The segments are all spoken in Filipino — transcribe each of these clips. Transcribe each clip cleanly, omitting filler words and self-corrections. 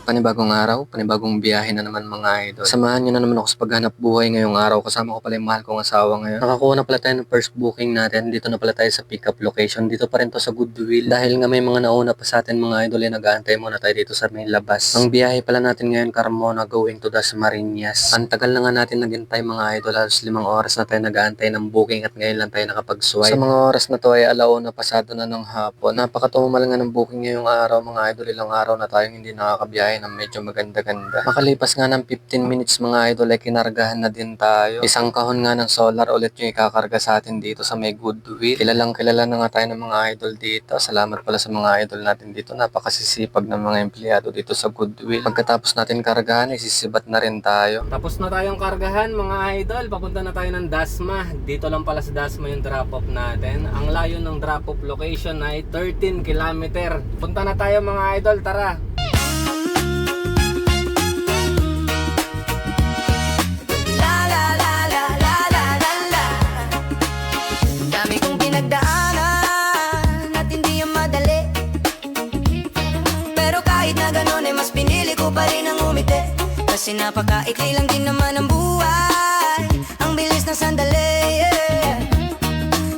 Panibagong araw, panibagong biyahe na naman mga idol. Samahan niyo na naman ako sa paghanap buhay ngayong araw. Kasama ko pala yung mahal kong asawa ngayon. Nakakuha na pala tayo ng first booking natin. Dito na pala tayo sa pick-up location. Dito pa rin to sa Goodwill. Dahil nga may mga nauna pa sa atin mga idol, nag-aantay muna tayo dito sa may labas. Ang biyahe pala natin ngayon, Carmona going to Dasmariñas. Ang tagal na nga natin naghintay mga idol. Halos 5 oras na tayo nag-aantay ng booking at ngayon lang tayo nakapag-swipe. Sa mga oras na to ay 1:00 pasado na ng hapon. Napakatumal nga ng booking ngayong araw mga idol. Ilang araw na tayong hindi nakakabiyahe na medyo maganda-ganda. Makalipas nga ng 15 minutes mga idol ay kinargahan na din tayo. Isang kahon nga ng solar ulit yung ikakarga sa atin dito sa may Goodwill. Kilalang kilala na nga tayo ng mga idol dito. Salamat pala sa mga idol natin dito. Napakasisipag ng mga empleyado dito sa Goodwill. Pagkatapos natin kargahan ay sisibat na rin tayo. Tapos na tayong kargahan mga idol. Papunta na tayo ng Dasma. Dito lang pala sa Dasma yung drop-off natin. Ang layo ng drop-off location ay 13 kilometer. Punta na tayo mga idol, tara! Dami kong pinagdaanan at hindi yung madali. Pero kahit na ganun ay mas pinili ko pa rin ang umiti. Kasi napakaikli lang din naman ang buhay. Ang bilis na sandali, yeah.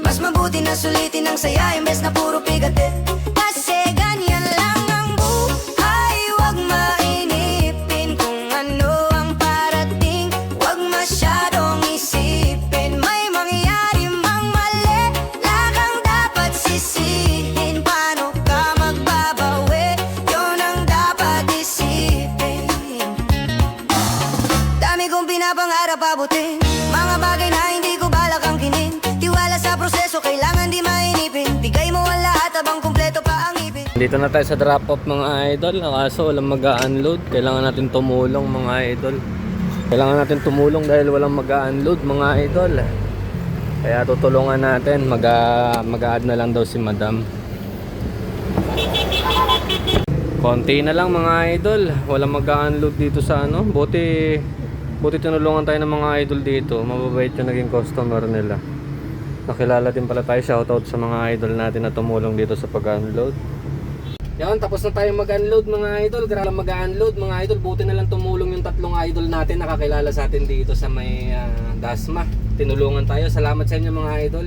Mas mabuti na sulitin ang saya imbes na puro pigate. Kasi ganyan lang ang buhay. Huwag mainipin kung ano ang parating. Huwag masyadong isipin. May mangyayari mang mali, lakang dapat sisihin. Paano ka magbabawi? Yun ang dapat isipin. Dami kong pinapangarap abutin, mga bagay na hindi ko balak angkinin. Tiwala sa proseso, kailangan di mainipin. Bigay mo ang lahat habang kumpleto pa ang ipin. Dito na tayo sa drop-off mga idol. Kaso walang mag-unload. Kailangan natin tumulong mga idol. Kailangan natin tumulong dahil walang mag-unload mga idol. Kaya tutulungan natin. Mag-a-add na lang daw si madam. Konti na lang mga idol. Walang mag-unload dito sa ano. Buti tinulungan tayo ng mga idol dito. Mababait yung naging customer nila. Nakilala din pala tayo. Shoutout sa mga idol natin na tumulong dito sa pag-unload. Yan, tapos na tayo mag-unload mga idol. Grabe mag-unload mga idol. Buti na lang tumulong yung 3 idol natin nakakilala sa atin dito sa may Dasma. Tinulungan tayo. Salamat sa inyo mga idol.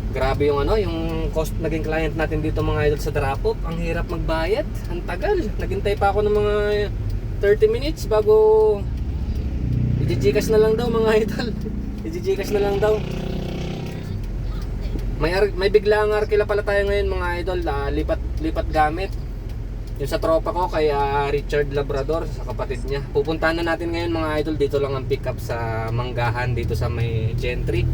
Grabe yung yung cost naging client natin dito mga idol sa drop-off. Ang hirap magbayad. Ang tagal. Naghintay pa ako ng mga 30 minutes bago i-Gcash na lang daw mga idol. I-Gcash na lang daw. May biglaang arkila pala tayo ngayon mga idol. Lipat gamit. Yung sa tropa ko kay Richard Labrador sa kapatid niya. Pupuntahan na natin ngayon mga idol. Dito lang ang pick up sa Manggahan dito sa may Gentry.